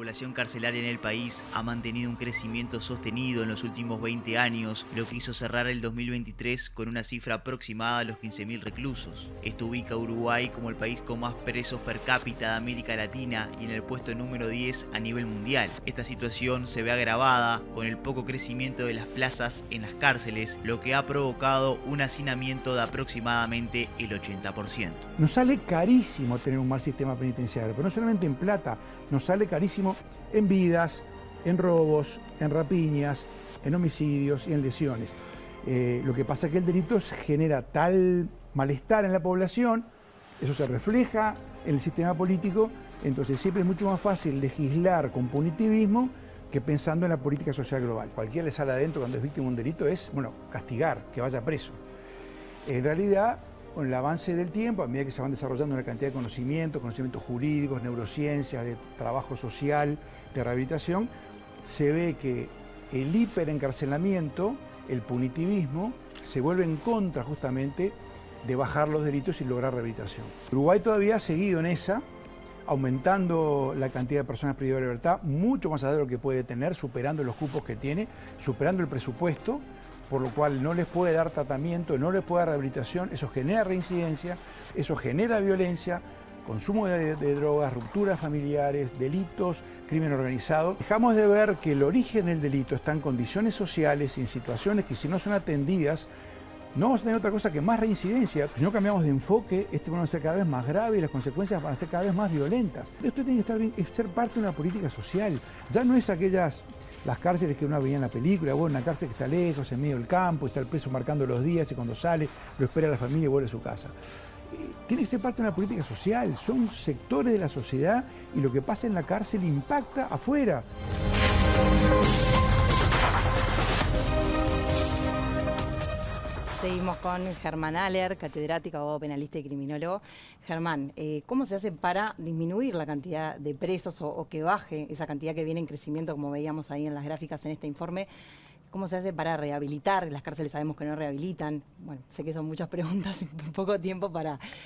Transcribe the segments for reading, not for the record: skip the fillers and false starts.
población carcelaria en el país ha mantenido un crecimiento sostenido en los últimos 20 años, lo que hizo cerrar el 2023 con una cifra aproximada a los 15.000 reclusos. Esto ubica a Uruguay como el país con más presos per cápita de América Latina y en el puesto número 10 a nivel mundial. Esta situación se ve agravada con el poco crecimiento de las plazas en las cárceles, lo que ha provocado un hacinamiento de aproximadamente el 80%. Nos sale carísimo tener un mal sistema penitenciario, pero no solamente en plata, nos sale carísimo en vidas, en robos, en rapiñas, en homicidios y en lesiones. Lo que pasa es que el delito genera tal malestar en la población, eso se refleja en el sistema político, entonces siempre es mucho más fácil legislar con punitivismo que pensando en la política social global. Cualquiera le sale adentro cuando es víctima de un delito es, castigar, que vaya preso. En realidad, con el avance del tiempo, a medida que se van desarrollando una cantidad de conocimientos jurídicos, neurociencias, de trabajo social, de rehabilitación, se ve que el hiperencarcelamiento, el punitivismo, se vuelve en contra justamente de bajar los delitos y lograr rehabilitación. Uruguay todavía ha seguido en esa, aumentando la cantidad de personas privadas de libertad, mucho más allá de lo que puede tener, superando los cupos que tiene, superando el presupuesto, por lo cual no les puede dar tratamiento, no les puede dar rehabilitación, eso genera reincidencia, eso genera violencia, consumo de drogas, rupturas familiares, delitos, crimen organizado. Dejamos de ver que el origen del delito está en condiciones sociales y en situaciones que si no son atendidas, no vamos a tener otra cosa que más reincidencia. Si no cambiamos de enfoque, este problema va a ser cada vez más grave y las consecuencias van a ser cada vez más violentas. Esto tiene que estar bien, es ser parte de una política social. Ya no es las cárceles que uno veía en la película, una cárcel que está lejos, en medio del campo, está el preso marcando los días y cuando sale lo espera la familia y vuelve a su casa. Tiene que ser parte de una política social, son sectores de la sociedad y lo que pasa en la cárcel impacta afuera. Seguimos con Germán Aller, catedrático, abogado penalista y criminólogo. Germán, ¿cómo se hace para disminuir la cantidad de presos o que baje esa cantidad que viene en crecimiento, como veíamos ahí en las gráficas en este informe? ¿Cómo se hace para rehabilitar? Las cárceles sabemos que no rehabilitan. Bueno, sé que son muchas preguntas en poco tiempo,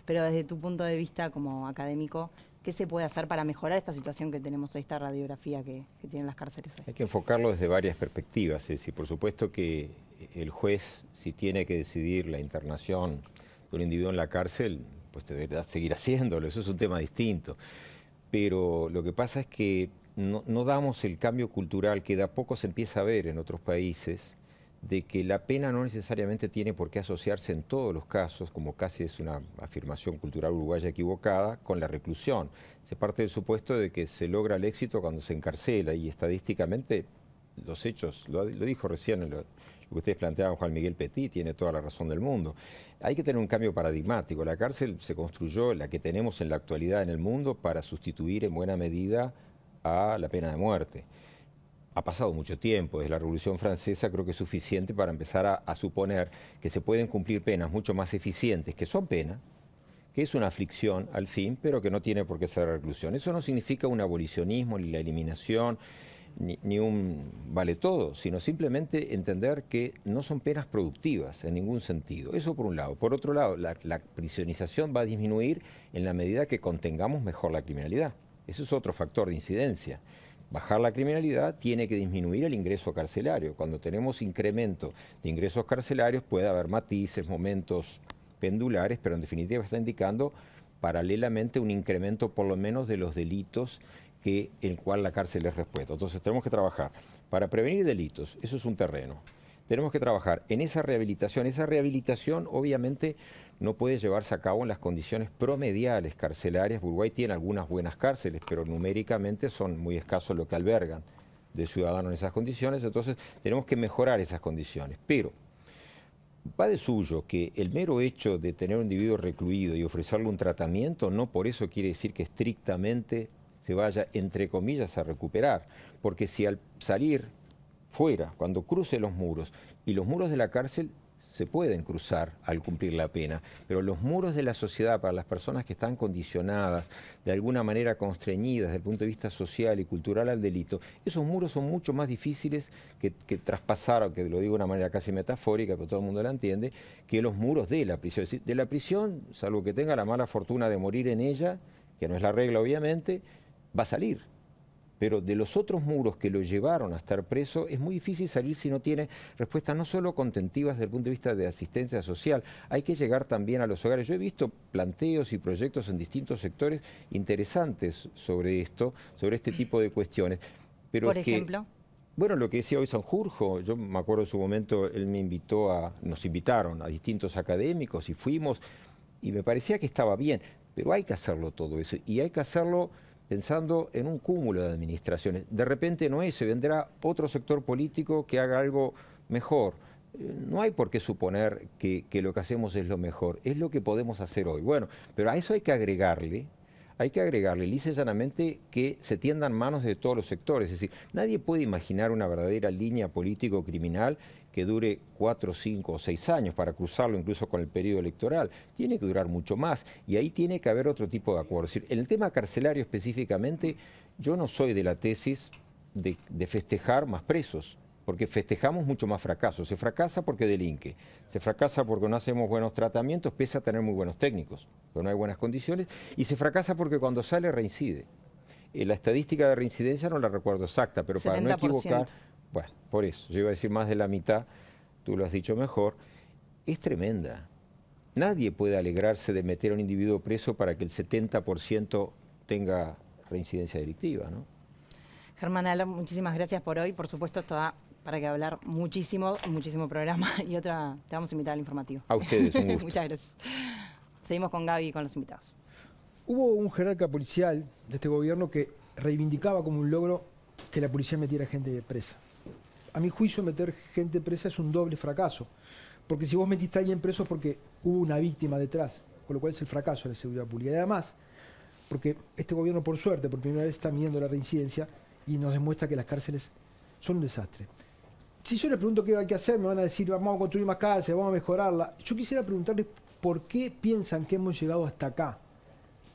pero desde tu punto de vista como académico, ¿qué se puede hacer para mejorar esta situación que tenemos hoy, esta radiografía que tienen las cárceles hoy? Hay que enfocarlo desde varias perspectivas. Es decir, por supuesto que el juez, si tiene que decidir la internación de un individuo en la cárcel, pues deberá seguir haciéndolo. Eso es un tema distinto. Pero lo que pasa es que no damos el cambio cultural que de a poco se empieza a ver en otros países, de que la pena no necesariamente tiene por qué asociarse en todos los casos, como casi es una afirmación cultural uruguaya equivocada, con la reclusión. Se parte del supuesto de que se logra el éxito cuando se encarcela y estadísticamente los hechos, lo dijo recién lo que ustedes planteaban, Juan Miguel Petit, tiene toda la razón del mundo. Hay que tener un cambio paradigmático. La cárcel se construyó, la que tenemos en la actualidad en el mundo, para sustituir en buena medida a la pena de muerte. Ha pasado mucho tiempo, desde la Revolución Francesa creo que es suficiente para empezar a suponer que se pueden cumplir penas mucho más eficientes, que son pena, que es una aflicción al fin, pero que no tiene por qué ser reclusión. Eso no significa un abolicionismo, ni la eliminación, ni un vale todo, sino simplemente entender que no son penas productivas en ningún sentido. Eso por un lado. Por otro lado, la prisionización va a disminuir en la medida que contengamos mejor la criminalidad. Eso es otro factor de incidencia. Bajar la criminalidad tiene que disminuir el ingreso carcelario. Cuando tenemos incremento de ingresos carcelarios puede haber matices, momentos pendulares, pero en definitiva está indicando paralelamente un incremento por lo menos de los delitos en el cual la cárcel es respuesta. Entonces tenemos que trabajar para prevenir delitos, eso es un terreno. Tenemos que trabajar en esa rehabilitación. Esa rehabilitación obviamente no puede llevarse a cabo en las condiciones promediales carcelarias. Uruguay tiene algunas buenas cárceles, pero numéricamente son muy escasos lo que albergan de ciudadanos en esas condiciones. Entonces tenemos que mejorar esas condiciones. Pero va de suyo que el mero hecho de tener un individuo recluido y ofrecerle un tratamiento, no por eso quiere decir que estrictamente se vaya, entre comillas, a recuperar. Porque si al salir fuera, cuando cruce los muros, y los muros de la cárcel se pueden cruzar al cumplir la pena, pero los muros de la sociedad para las personas que están condicionadas, de alguna manera constreñidas desde el punto de vista social y cultural al delito, esos muros son mucho más difíciles que traspasar, aunque lo digo de una manera casi metafórica, pero todo el mundo la entiende, que los muros de la prisión. Es decir, de la prisión, salvo que tenga la mala fortuna de morir en ella, que no es la regla obviamente, va a salir. Pero de los otros muros que lo llevaron a estar preso, es muy difícil salir si no tiene respuestas no solo contentivas desde el punto de vista de asistencia social, hay que llegar también a los hogares. Yo he visto planteos y proyectos en distintos sectores interesantes sobre esto, sobre este tipo de cuestiones. Pero por ejemplo. Bueno, lo que decía hoy Sanjurjo, yo me acuerdo en su momento, él me invitó nos invitaron a distintos académicos y fuimos, y me parecía que estaba bien, pero hay que hacerlo todo eso, y hay que hacerlo pensando en un cúmulo de administraciones. De repente no es, se vendrá otro sector político que haga algo mejor. No hay por qué suponer que lo que hacemos es lo mejor, es lo que podemos hacer hoy. Bueno, pero a eso hay que agregarle lisa y llanamente que se tiendan manos de todos los sectores. Es decir, nadie puede imaginar una verdadera línea político-criminal que dure 4, 5 o 6 años para cruzarlo incluso con el periodo electoral. Tiene que durar mucho más y ahí tiene que haber otro tipo de acuerdo. Es decir, en el tema carcelario específicamente, yo no soy de la tesis de festejar más presos, porque festejamos mucho más fracasos. Se fracasa porque delinque, se fracasa porque no hacemos buenos tratamientos, pese a tener muy buenos técnicos, pero no hay buenas condiciones, y se fracasa porque cuando sale reincide. La estadística de reincidencia no la recuerdo exacta, pero 70%. Para no equivocar, bueno, por eso, yo iba a decir más de la mitad, tú lo has dicho mejor, es tremenda. Nadie puede alegrarse de meter a un individuo preso para que el 70% tenga reincidencia delictiva, ¿no? Germán Aler, muchísimas gracias por hoy. Por supuesto, esto da para que hablar muchísimo programa y te vamos a invitar al informativo. A ustedes, un gusto. Muchas gracias. Seguimos con Gaby y con los invitados. Hubo un jerarca policial de este gobierno que reivindicaba como un logro que la policía metiera gente presa. A mi juicio, meter gente presa es un doble fracaso, porque si vos metiste a alguien preso es porque hubo una víctima detrás, con lo cual es el fracaso de la seguridad pública. Y además, porque este gobierno, por suerte, por primera vez está midiendo la reincidencia y nos demuestra que las cárceles son un desastre. Si yo les pregunto qué hay que hacer, me van a decir, vamos a construir más cárceles, vamos a mejorarla. Yo quisiera preguntarles por qué piensan que hemos llegado hasta acá.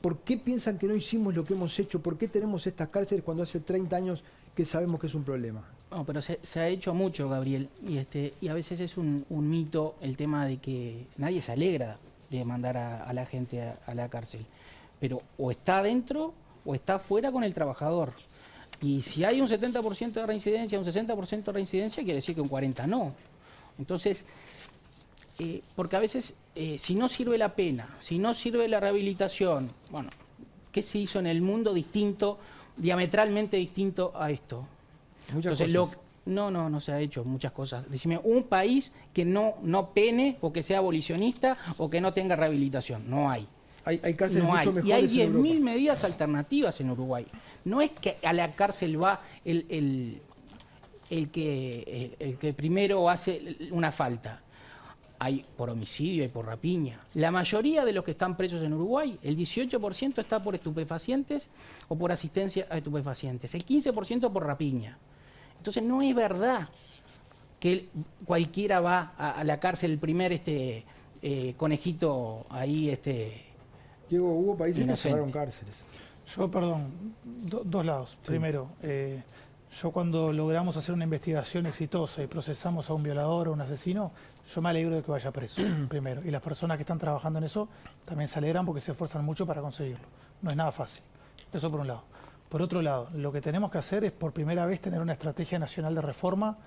¿Por qué piensan que no hicimos lo que hemos hecho? ¿Por qué tenemos estas cárceles cuando hace 30 años que sabemos que es un problema? No, pero se ha hecho mucho, Gabriel, y a veces es un mito el tema de que nadie se alegra de mandar a la gente a la cárcel. Pero o está adentro o está afuera con el trabajador. Y si hay un 70% de reincidencia, un 60% de reincidencia, quiere decir que un 40% no. Entonces, porque a veces, si no sirve la pena, si no sirve la rehabilitación, bueno, ¿qué se hizo en el mundo distinto, diametralmente distinto a esto? Muchas Entonces, cosas. No se ha hecho muchas cosas. Decime, un país que no pene o que sea abolicionista o que no tenga rehabilitación. No hay. Hay cárceles mucho mejores. Y hay en 10.000 Europa. medidas alternativas en Uruguay. No es que a la cárcel va el que primero hace una falta. Hay por homicidio, hay por rapiña. La mayoría de los que están presos en Uruguay, el 18% está por estupefacientes o por asistencia a estupefacientes. El 15% por rapiña. Entonces no es verdad que cualquiera va a la cárcel, el primer conejito ahí Diego, hubo países inocente. que cerraron cárceles. Yo, perdón, dos lados. Sí. Primero, yo cuando logramos hacer una investigación exitosa y procesamos a un violador o un asesino, yo me alegro de que vaya preso, primero. Y las personas que están trabajando en eso también se alegran porque se esfuerzan mucho para conseguirlo. No es nada fácil. Eso por un lado. Por otro lado, lo que tenemos que hacer es por primera vez tener una estrategia nacional de reforma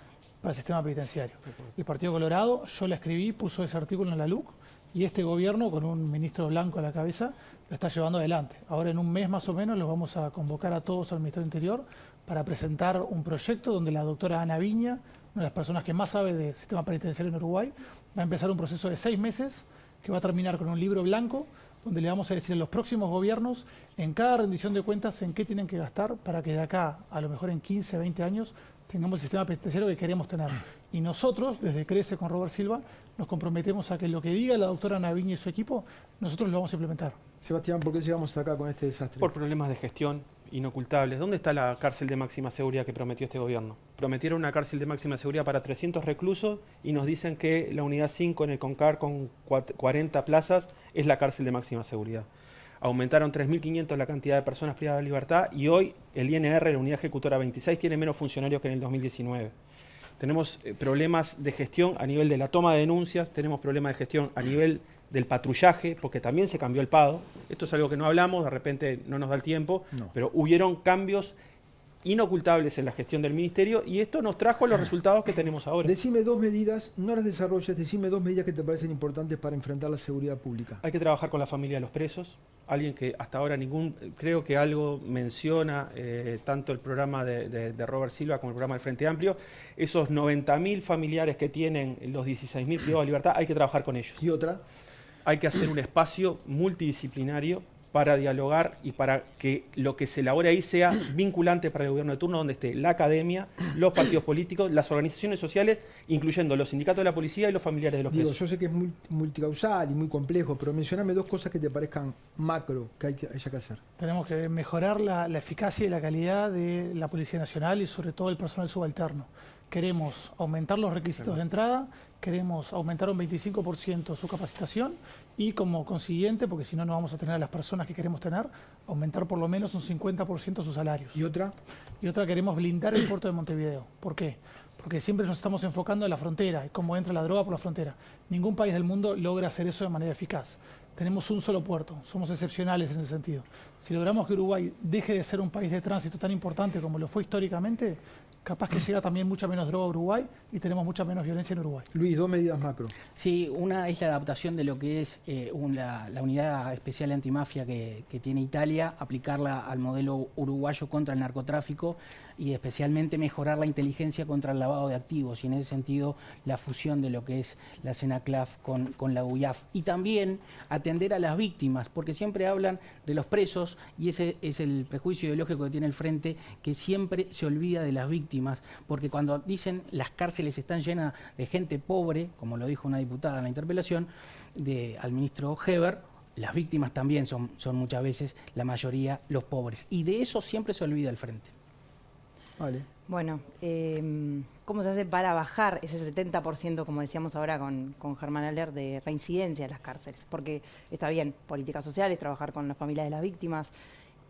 para el sistema penitenciario. El Partido Colorado, yo la escribí, puso ese artículo en la LUC, y este gobierno, con un ministro blanco a la cabeza, lo está llevando adelante. Ahora en un mes más o menos los vamos a convocar a todos al Ministerio del Interior para presentar un proyecto donde la doctora Ana Viña, una de las personas que más sabe del sistema penitenciario en Uruguay, va a empezar un proceso de 6 meses que va a terminar con un libro blanco donde le vamos a decir a los próximos gobiernos, en cada rendición de cuentas, en qué tienen que gastar para que de acá, a lo mejor en 15, 20 años, tengamos el sistema penitenciario que queremos tener. Y nosotros, desde Crece con Robert Silva, nos comprometemos a que lo que diga la doctora Naviña y su equipo, nosotros lo vamos a implementar. Sebastián, ¿por qué llegamos hasta acá con este desastre? Por problemas de gestión inocultables. ¿Dónde está la cárcel de máxima seguridad que prometió este gobierno? Prometieron una cárcel de máxima seguridad para 300 reclusos y nos dicen que la unidad 5 en el CONCAR con 40 plazas es la cárcel de máxima seguridad. Aumentaron 3.500 la cantidad de personas privadas de libertad y hoy el INR, la unidad ejecutora 26, tiene menos funcionarios que en el 2019. Tenemos problemas de gestión a nivel de la toma de denuncias, tenemos problemas de gestión a nivel del patrullaje, porque también se cambió el PADO. Esto es algo que no hablamos, de repente no nos da el tiempo, pero hubieron cambios inocultables en la gestión del ministerio, y esto nos trajo los resultados que tenemos ahora. Decime 2 medidas, no las desarrolles, decime 2 medidas que te parecen importantes para enfrentar la seguridad pública. Hay que trabajar con la familia de los presos, alguien que hasta ahora creo que algo menciona tanto el programa de Robert Silva como el programa del Frente Amplio, esos 90.000 familiares que tienen los 16.000 privados de libertad, hay que trabajar con ellos. ¿Y otra? Hay que hacer un espacio multidisciplinario para dialogar y para que lo que se elabore ahí sea vinculante para el gobierno de turno, donde esté la academia, los partidos políticos, las organizaciones sociales, incluyendo los sindicatos de la policía y los familiares de los presos. Yo sé que es multicausal y muy complejo, pero mencioname 2 cosas que te parezcan macro que haya que hacer. Tenemos que mejorar la eficacia y la calidad de la Policía Nacional y sobre todo el personal subalterno. Queremos aumentar los requisitos de entrada, queremos aumentar un 25% su capacitación y como consiguiente, porque si no, no vamos a tener a las personas que queremos tener, aumentar por lo menos un 50% sus salarios. ¿Y otra? Y otra, queremos blindar el puerto de Montevideo. ¿Por qué? Porque siempre nos estamos enfocando en la frontera y cómo entra la droga por la frontera. Ningún país del mundo logra hacer eso de manera eficaz. Tenemos un solo puerto, somos excepcionales en ese sentido. Si logramos que Uruguay deje de ser un país de tránsito tan importante como lo fue históricamente, capaz que llega también mucha menos droga a Uruguay y tenemos mucha menos violencia en Uruguay. Luis, 2 medidas macro. Sí, una es la adaptación de lo que es la unidad especial antimafia que tiene Italia, aplicarla al modelo uruguayo contra el narcotráfico y especialmente mejorar la inteligencia contra el lavado de activos y en ese sentido la fusión de lo que es la CENACLAF con la UIAF. Y también atender a las víctimas, porque siempre hablan de los presos y ese es el prejuicio ideológico que tiene el Frente, que siempre se olvida de las víctimas, porque cuando dicen las cárceles están llenas de gente pobre, como lo dijo una diputada en la interpelación al ministro Heber, las víctimas también son muchas veces, la mayoría, los pobres. Y de eso siempre se olvida el Frente. Vale. Bueno, ¿cómo se hace para bajar ese 70%, como decíamos ahora con Germán Aller, de reincidencia en las cárceles? Porque está bien, políticas sociales, trabajar con las familias de las víctimas.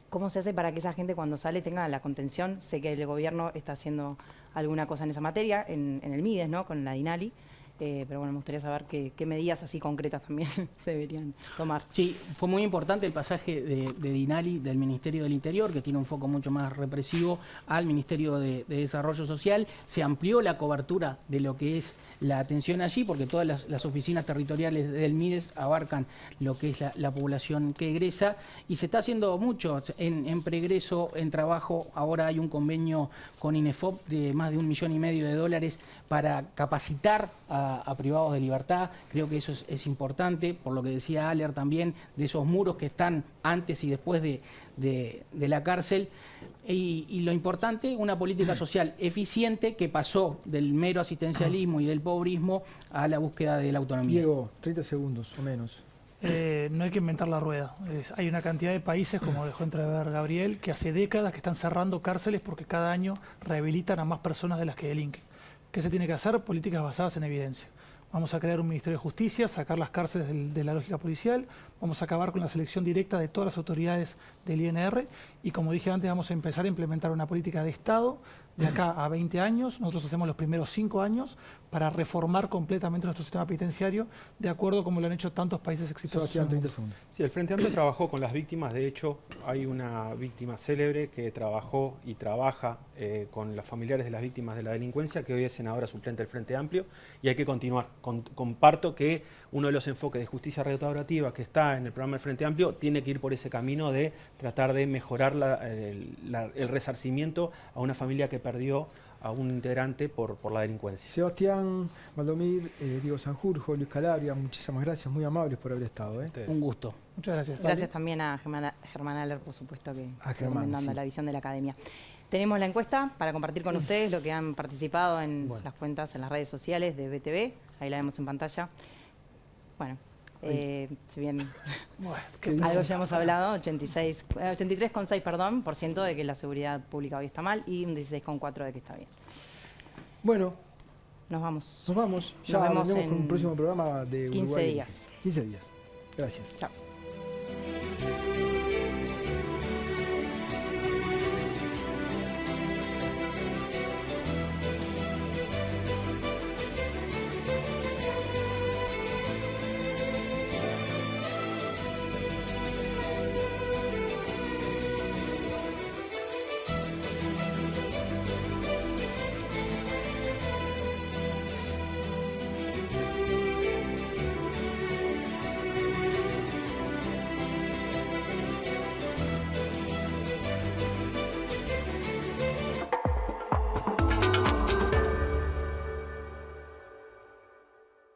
¿Cómo se hace para que esa gente cuando sale tenga la contención? Sé que el gobierno está haciendo alguna cosa en esa materia, en el MIDES, ¿no? Con la DINALI. Pero bueno, me gustaría saber qué medidas así concretas también se deberían tomar. Sí, fue muy importante el pasaje de DINALI, del Ministerio del Interior, que tiene un foco mucho más represivo, al Ministerio de Desarrollo Social. Se amplió la cobertura de lo que es la atención allí, porque todas las oficinas territoriales del MIDES abarcan lo que es la población que egresa, y se está haciendo mucho en preegreso, en trabajo. Ahora hay un convenio con INEFOP de más de $1,5 millones para capacitar a privados de libertad. Creo que eso es importante, por lo que decía Aller también, de esos muros que están antes y después de la cárcel. Y lo importante, una política social eficiente que pasó del mero asistencialismo y del pobrismo a la búsqueda de la autonomía. Diego, 30 segundos o menos. No hay que inventar la rueda. Hay una cantidad de países, como dejó entrever Gabriel, que hace décadas que están cerrando cárceles porque cada año rehabilitan a más personas de las que delinquen. ¿Qué se tiene que hacer? Políticas basadas en evidencia. Vamos a crear un Ministerio de Justicia, sacar las cárceles de la lógica policial, vamos a acabar con la selección directa de todas las autoridades del INR y, como dije antes, vamos a empezar a implementar una política de Estado de acá a 20 años. Nosotros hacemos los primeros 5 años para reformar completamente nuestro sistema penitenciario, de acuerdo como lo han hecho tantos países exitosos. Sebastián, 30 segundos. Sí, el Frente Amplio trabajó con las víctimas. De hecho, hay una víctima célebre que trabajó y trabaja con los familiares de las víctimas de la delincuencia, que hoy es senadora suplente del Frente Amplio, y hay que continuar. Comparto que uno de los enfoques de justicia restaurativa que está en el programa del Frente Amplio tiene que ir por ese camino de tratar de mejorar el resarcimiento a una familia que perdió a un integrante por la delincuencia. Sebastián, Valdomir, Diego Sanjurjo, Luis Calabria, muchísimas gracias, muy amables por haber estado. Un gusto. Muchas gracias. Gracias también a Germán Aller, por supuesto, que está recomendando sí. la visión de la academia. Tenemos la encuesta para compartir con ustedes lo que han participado en las cuentas, en las redes sociales de BTV. Ahí la vemos en pantalla. Bueno, si bien algo ya hemos hablado, 83,6% de que la seguridad pública hoy está mal y un 16,4% de que está bien. Bueno, nos vamos. Nos vamos. Ya Nos vemos con en un próximo programa de 15 Uruguay. días. 15 días. Gracias. Chao.